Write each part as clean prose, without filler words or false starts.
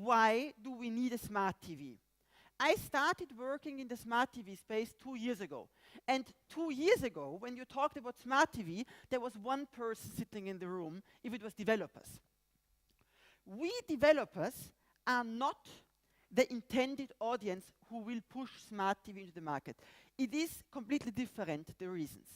why do we need a smart TV? I started working in the smart TV space 2 years ago. And 2 years ago, when you talked about smart TV, there was one person sitting in the room if it was developers. We developers are not the intended audience who will push smart TV into the market. It is completely different, the reasons.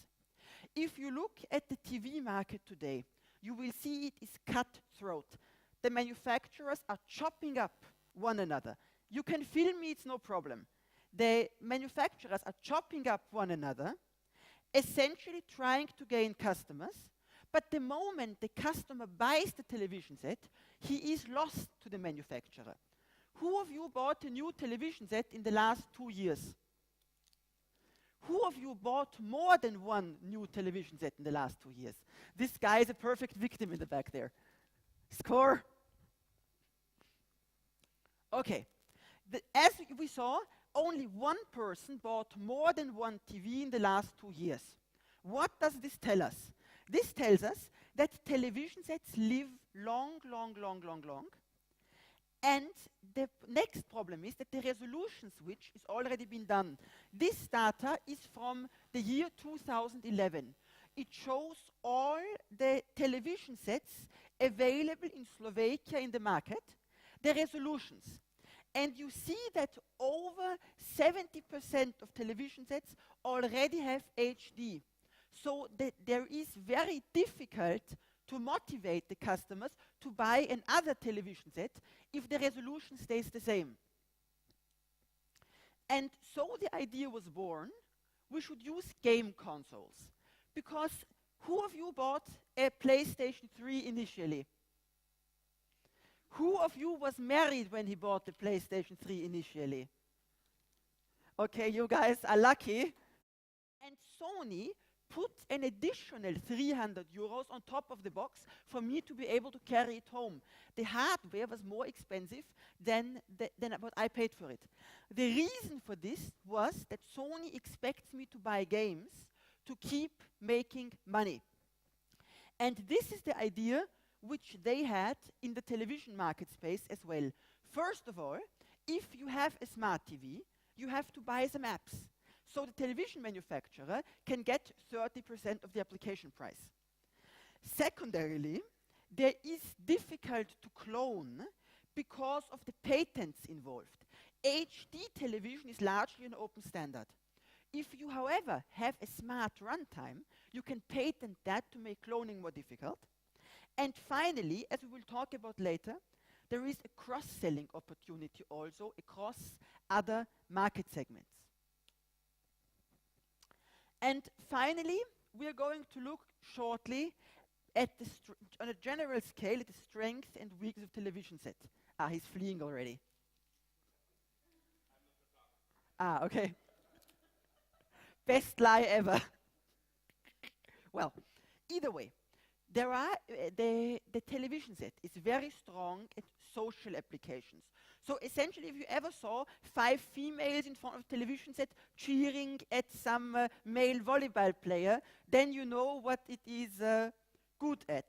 If you look at the TV market today, you will see it is cutthroat. The manufacturers are chopping up one another. You can film me, it's no problem. The manufacturers are chopping up one another, essentially trying to gain customers, but the moment the customer buys the television set, he is lost to the manufacturer. Who of you bought a new television set in the last 2 years? Who of you bought more than one new television set in the last 2 years? This guy is a perfect victim in the back there. Score. Okay. As we saw, only one person bought more than one TV in the last 2 years. What does this tell us? This tells us that television sets live long. And the next problem is that the resolution switch is already been done. This data is from the year 2011. It shows all the television sets available in Slovakia in the market, the resolutions. And you see that over 70% of television sets already have HD. So that there is very difficult to motivate the customers to buy another television set if the resolution stays the same. And so the idea was born, we should use game consoles. Because who of you bought a PlayStation 3 initially? Who of you was married when he bought the PlayStation 3 initially? Okay, you guys are lucky. And Sony put an additional 300 euros on top of the box for me to be able to carry it home. The hardware was more expensive than what I paid for it. The reason for this was that Sony expects me to buy games to keep making money. And this is the idea which they had in the television market space as well. First of all, if you have a smart TV, you have to buy some apps. So the television manufacturer can get 30% of the application price. Secondarily, there is difficult to clone because of the patents involved. HD television is largely an open standard. If you, however, have a smart runtime, you can patent that to make cloning more difficult. And finally, as we will talk about later, there is a cross-selling opportunity also across other market segments. And finally, we are going to look shortly at on a general scale at the strength and weakness of television set. Ah, he's fleeing already. Ah, okay. Best lie ever. Well, either way, there are the television set is very strong at social applications. So essentially, if you ever saw 5 females in front of a television set cheering at some male volleyball player, then you know what it is good at.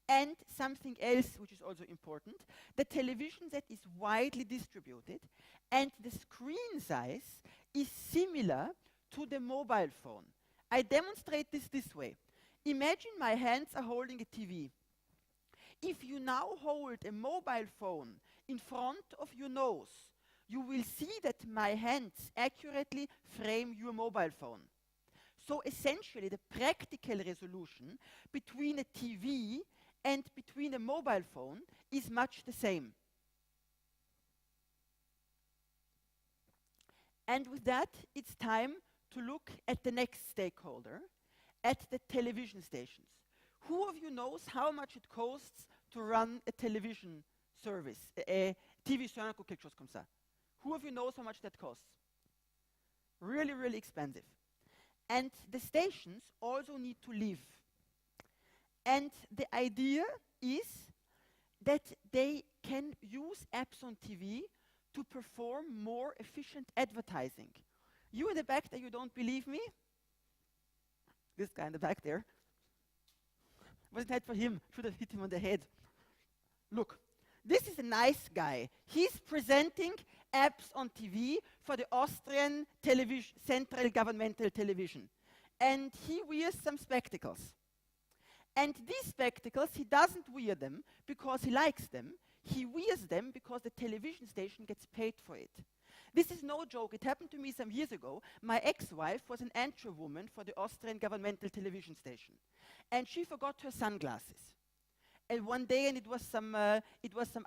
And something else which is also important, the television set is widely distributed and the screen size is similar to the mobile phone. I demonstrate this way. Imagine my hands are holding a TV. If you now hold a mobile phone in front of your nose, you will see that my hands accurately frame your mobile phone. So essentially, the practical resolution between a TV and between a mobile phone is much the same. And with that, it's time to look at the next stakeholder, at the television stations. Who of you knows how much it costs to run a television service, a TV5 ou quelque chose comme ça? Who of you knows how much that costs? Really, really expensive. And the stations also need to live. And the idea is that they can use apps on TV to perform more efficient advertising. You in the back there, you don't believe me? This guy in the back there. Wasn't that for him? Should have hit him on the head. Look, This is a nice guy. He's presenting apps on TV for the Austrian central governmental television. And he wears some spectacles. And these spectacles, he doesn't wear them because he likes them. He wears them because the television station gets paid for it. This is no joke. It happened to me some years ago. My ex-wife was an entry woman for the Austrian governmental television station. And she forgot her sunglasses. And one day, and it was some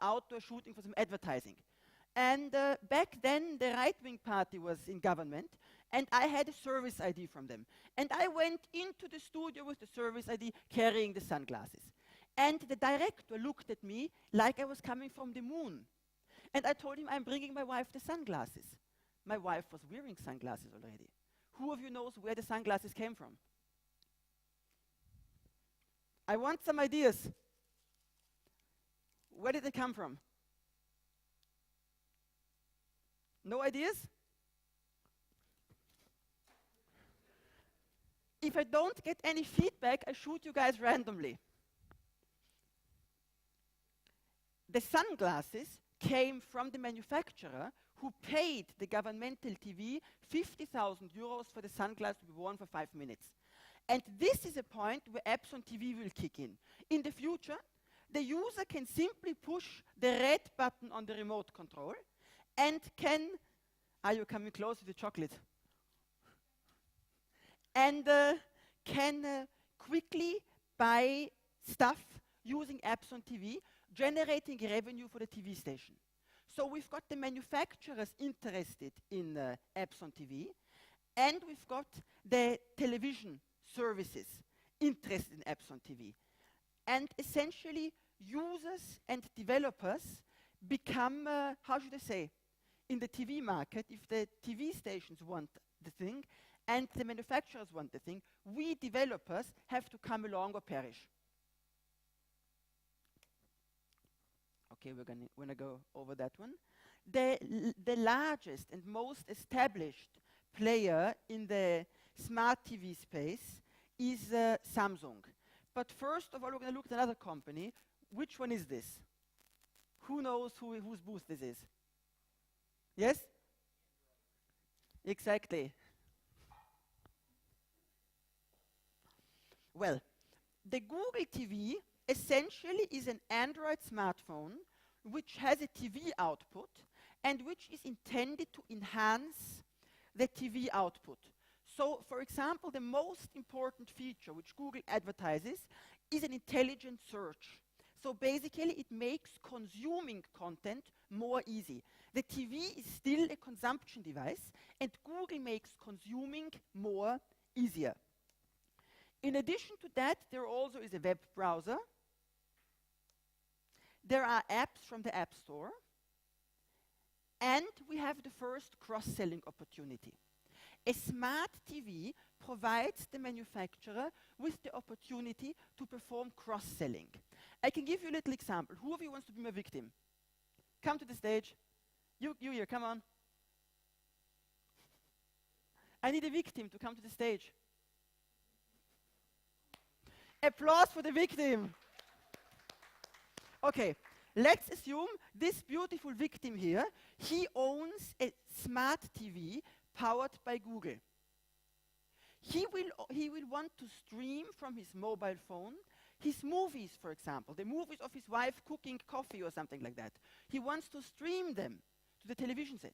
outdoor shooting for some advertising. And back then, the right-wing party was in government, and I had a service ID from them. And I went into the studio with the service ID, carrying the sunglasses. And the director looked at me like I was coming from the moon. And I told him, I'm bringing my wife the sunglasses. My wife was wearing sunglasses already. Who of you knows where the sunglasses came from? I want some ideas. Where did they come from? No ideas? If I don't get any feedback, I shoot you guys randomly. The sunglasses came from the manufacturer who paid the governmental TV 50,000 euros for the sunglasses to be worn for 5 minutes. And this is a point where apps on TV will kick in. In the future, the user can simply push the red button on the remote control and can, are you coming close to the chocolate? And can quickly buy stuff using apps on TV, generating revenue for the TV station. So we've got the manufacturers interested in apps on TV, and we've got the television services interested in apps on TV. And essentially, users and developers become, how should I say, in the TV market, if the TV stations want the thing and the manufacturers want the thing, we developers have to come along or perish. Okay, we're gonna go over that one. The largest and most established player in the smart TV space is Samsung. But first of all, we're gonna look at another company. Which one is this? Who knows whose booth this is? Yes? Exactly. Well, the Google TV essentially is an Android smartphone which has a TV output and which is intended to enhance the TV output. So, for example, the most important feature which Google advertises is an intelligent search. So basically, it makes consuming content more easy. The TV is still a consumption device, and Google makes consuming more easier. In addition to that, there also is a web browser. There are apps from the App Store. And we have the first cross-selling opportunity. A smart TV provides the manufacturer with the opportunity to perform cross-selling. I can give you a little example. Who of you wants to be my victim? Come to the stage. You here, come on. I need a victim to come to the stage. Applause for the victim. Okay, let's assume this beautiful victim here, he owns a smart TV powered by Google. He will want to stream from his mobile phone his movies, for example, the movies of his wife cooking coffee or something like that. He wants to stream them to the television set.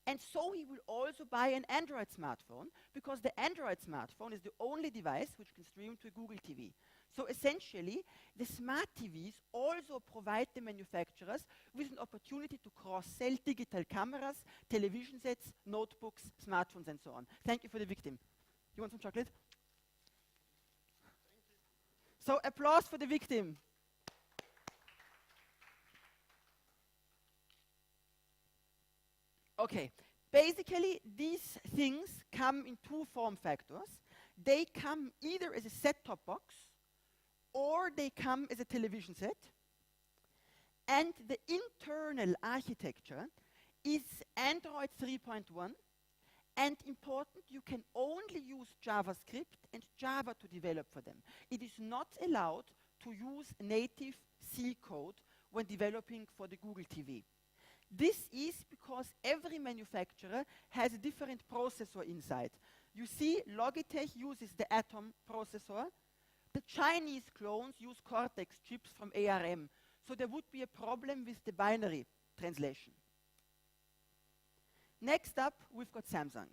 And so he will also buy an Android smartphone, because the Android smartphone is the only device which can stream to a Google TV. So essentially, the smart TVs also provide the manufacturers with an opportunity to cross-sell digital cameras, television sets, notebooks, smartphones, and so on. Thank you for the victim. You want some chocolate? So applause for the victim. Okay, basically these things come in two form factors. They come either as a set-top box or they come as a television set. And the internal architecture is Android 3.1. And important, you can only use JavaScript and Java to develop for them. It is not allowed to use native C code when developing for the Google TV. This is because every manufacturer has a different processor inside. You see, Logitech uses the Atom processor. The Chinese clones use Cortex chips from ARM, so there would be a problem with the binary translation. Next up, we've got Samsung.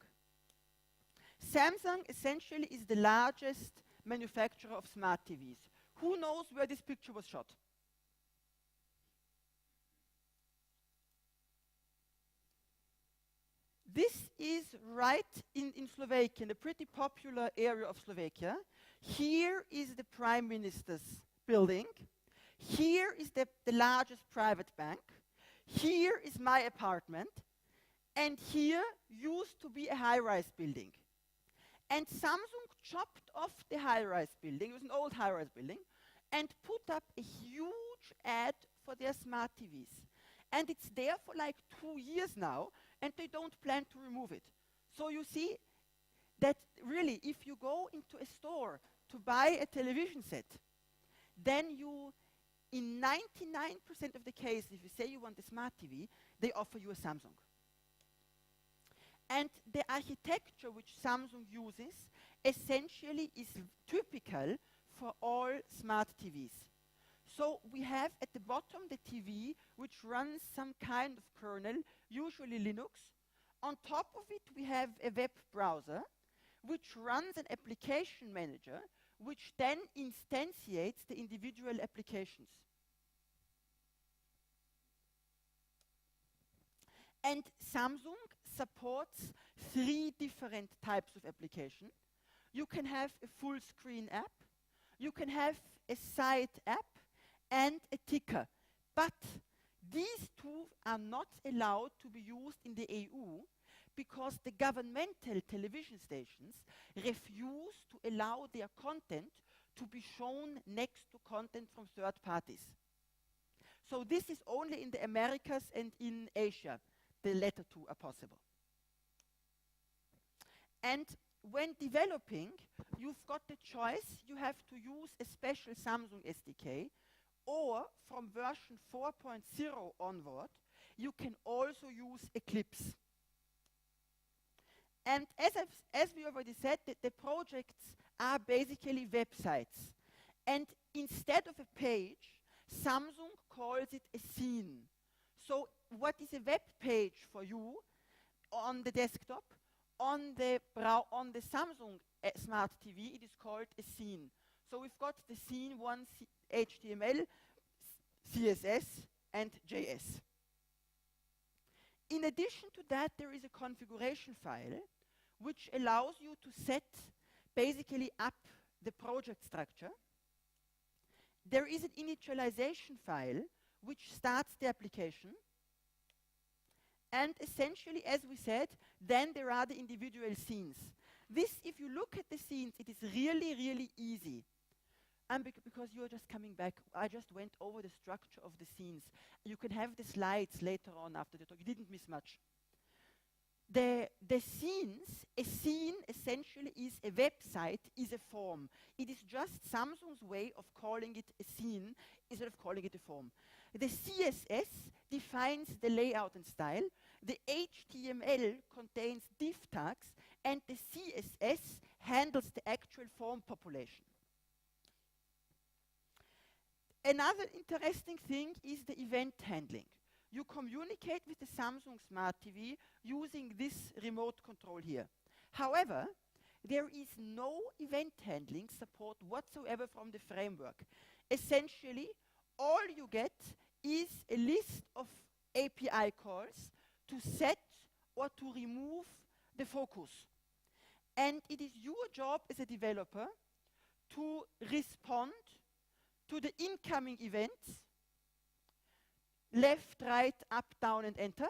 Samsung essentially is the largest manufacturer of smart TVs. Who knows where this picture was shot? This is right in Slovakia, in a pretty popular area of Slovakia. Here is the Prime Minister's building. Here is the largest private bank. Here is my apartment. And here used to be a high-rise building. And Samsung chopped off the high-rise building, it was an old high-rise building, and put up a huge ad for their smart TVs. And it's there for like 2 years now, and they don't plan to remove it. So you see that really, if you go into a store to buy a television set, then you, in 99% of the cases, if you say you want a smart TV, they offer you a Samsung. And the architecture which Samsung uses essentially is typical for all smart TVs. So we have at the bottom the TV which runs some kind of kernel, usually Linux. On top of it we have a web browser which runs an application manager which then instantiates the individual applications. And Samsung supports 3 different types of application. You can have a full screen app, you can have a side app, and a ticker. But these 2 are not allowed to be used in the EU because the governmental television stations refuse to allow their content to be shown next to content from third parties. So this is only in the Americas and in Asia. The latter 2 are possible. And when developing, you've got the choice. You have to use a special Samsung SDK, or from version 4.0 onward, you can also use Eclipse. And as we already said, the projects are basically websites. And instead of a page, Samsung calls it a scene. So what is a web page for you on the desktop? On the Samsung Smart TV, it is called a scene. So we've got the scene 1 HTML, CSS, and JS. In addition to that, there is a configuration file which allows you to set basically up the project structure. There is an initialization file which starts the application. And essentially, as we said, then there are the individual scenes. This, if you look at the scenes, it is really, really easy. And because you're just coming back, I just went over the structure of the scenes. You can have the slides later on after the talk. You didn't miss much. The scenes, a scene essentially is a website, is a form. It is just Samsung's way of calling it a scene instead of calling it a form. The CSS defines the layout and style. The HTML contains div tags, and the CSS handles the actual form population. Another interesting thing is the event handling. You communicate with the Samsung Smart TV using this remote control here. However, there is no event handling support whatsoever from the framework. Essentially, all you get is a list of API calls to set or to remove the focus. And it is your job as a developer to respond to the incoming events, left, right, up, down, and enter,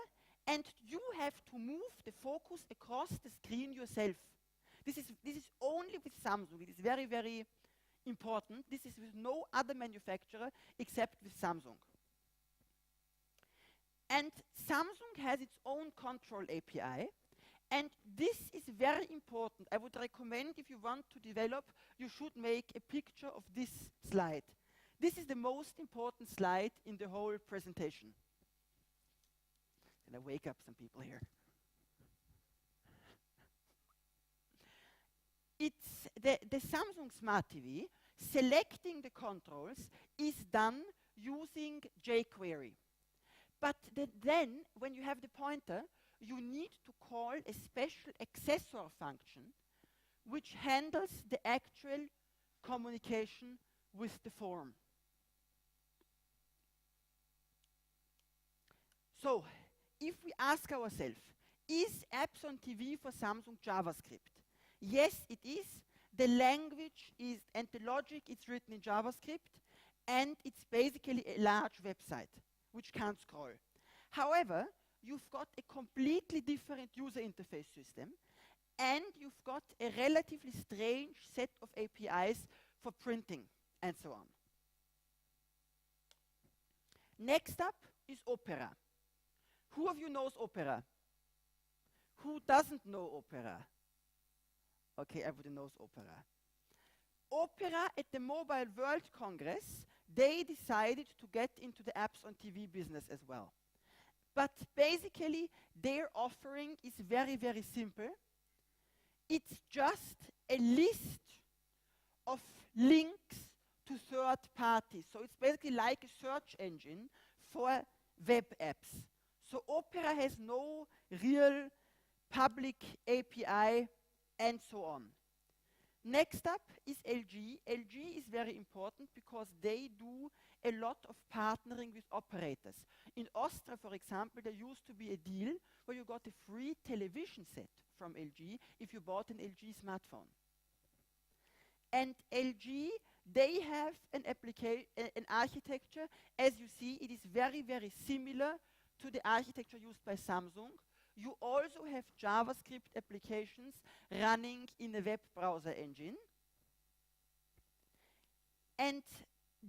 and you have to move the focus across the screen yourself. This is only with Samsung. It is very, very important. This is with no other manufacturer except with Samsung. And Samsung has its own control API, and this is very important. I would recommend, if you want to develop, you should make a picture of this slide. This is the most important slide in the whole presentation. And I wake up some people here. It's the Samsung Smart TV. Selecting the controls is done using jQuery. But then, when you have the pointer, you need to call a special accessor function which handles the actual communication with the form. So, if we ask ourselves, is apps on TV for Samsung JavaScript? Yes, it is. The language is, and the logic is written in JavaScript, and it's basically a large website which can't scroll. However, you've got a completely different user interface system, and you've got a relatively strange set of APIs for printing and so on. Next up is Opera. Who of you knows Opera? Who doesn't know Opera? Okay, everybody knows Opera. Opera at the Mobile World Congress, they decided to get into the apps on TV business as well. But basically, their offering is very, very simple. It's just a list of links to third parties. So it's basically like a search engine for web apps. So Opera has no real public API and so on. Next up is LG. LG is very important because they do a lot of partnering with operators. In Austria, for example, there used to be a deal where you got a free television set from LG if you bought an LG smartphone. And LG, they have an architecture. As you see, it is very, very similar to the architecture used by Samsung. You also have JavaScript applications running in a web browser engine. And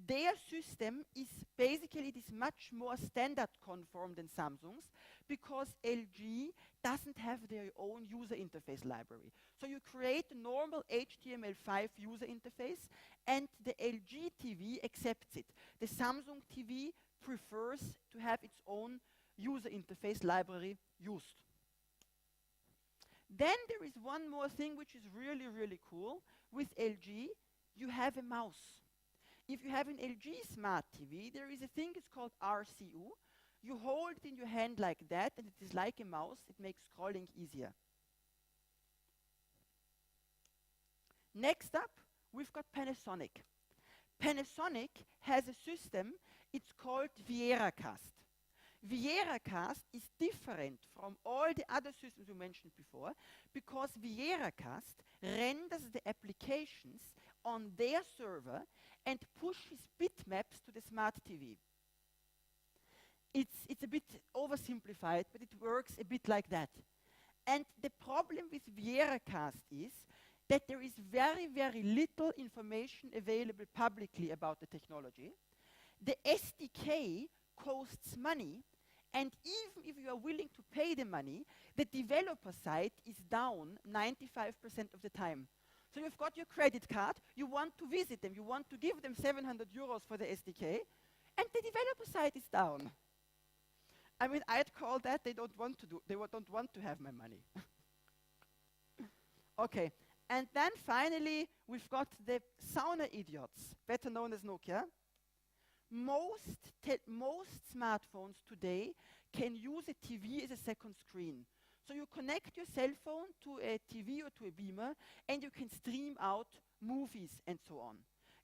their system is basically, it is much more standard conform than Samsung's because LG doesn't have their own user interface library. So you create a normal HTML5 user interface and the LG TV accepts it. The Samsung TV prefers to have its own user interface library used. Then there is one more thing which is really, really cool. With LG, you have a mouse. If you have an LG Smart TV, there is a thing, it's called RCU. You hold it in your hand like that, and it is like a mouse. It makes scrolling easier. Next up, we've got Panasonic. Panasonic has a system, it's called VieraCast. VieraCast is different from all the other systems we mentioned before because VieraCast renders the applications on their server and pushes bitmaps to the smart TV. It's a bit oversimplified, but it works a bit like that. And the problem with VieraCast is that there is very, very little information available publicly about the technology. The SDK costs money, and even if you are willing to pay the money, the developer side is down 95% of the time. So you've got your credit card, you want to visit them, you want to give them 700 euros for the SDK, and the developer side is down. I mean, I'd call that they don't want to have my money. Okay, and then finally, we've got the sauna idiots, better known as Nokia. Most smartphones today can use a TV as a second screen. So you connect your cell phone to a TV or to a beamer, and you can stream out movies and so on.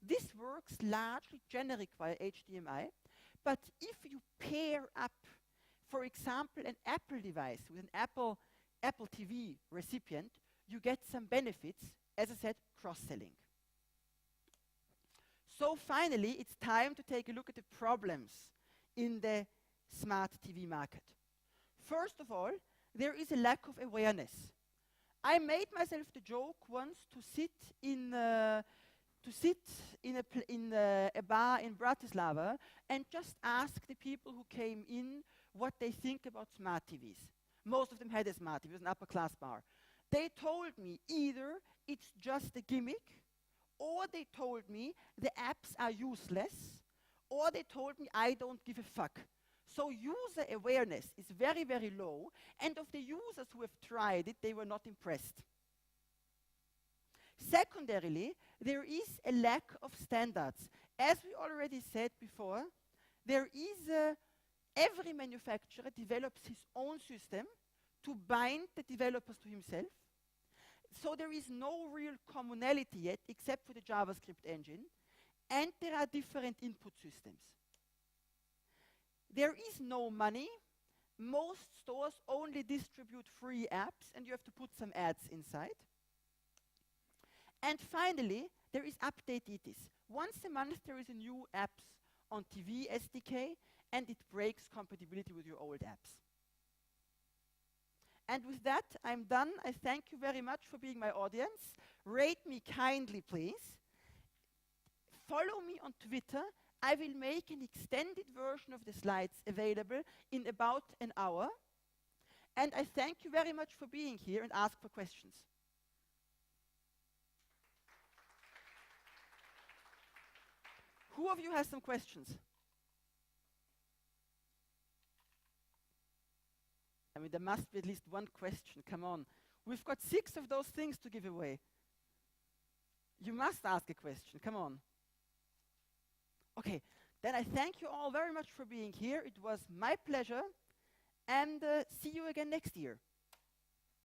This works largely generic via HDMI, but if you pair up, for example, an Apple device with an Apple TV recipient, you get some benefits, as I said, cross-selling. So finally, it's time to take a look at the problems in the smart TV market. First of all, there is a lack of awareness. I made myself the joke once to sit in a bar in Bratislava and just ask the people who came in what they think about smart TVs. Most of them had a smart TV, it was an upper class bar. They told me either it's just a gimmick, or they told me the apps are useless, or they told me I don't give a fuck. So user awareness is very, very low, and of the users who have tried it, they were not impressed. Secondarily, there is a lack of standards. As we already said before, every manufacturer develops his own system to bind the developers to himself. So there is no real commonality yet, except for the JavaScript engine, and there are different input systems. There is no money. Most stores only distribute free apps, and you have to put some ads inside. And finally, there is updateitis. Once a month, there is a new apps on TV SDK, and it breaks compatibility with your old apps. And with that, I'm done. I thank you very much for being my audience. Rate me kindly, please. Follow me on Twitter. I will make an extended version of the slides available in about an hour. And I thank you very much for being here and ask for questions. Who of you has some questions? I mean, there must be at least one question. Come on. We've got 6 of those things to give away. You must ask a question. Come on. Okay. Then I thank you all very much for being here. It was my pleasure. And see you again next year.